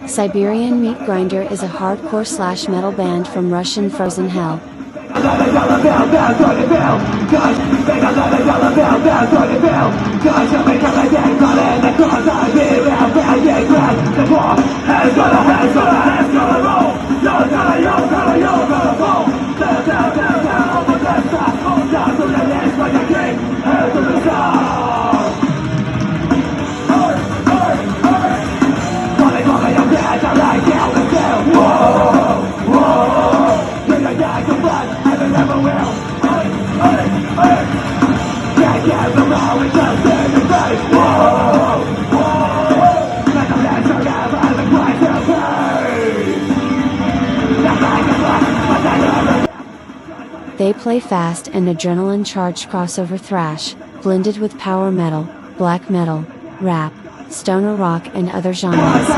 Siberian Meat Grinder is a hardcore slash metal band from Russian frozen hell. They play fast and adrenaline-charged crossover thrash, blended with power metal, black metal, rap, stoner rock and other genres.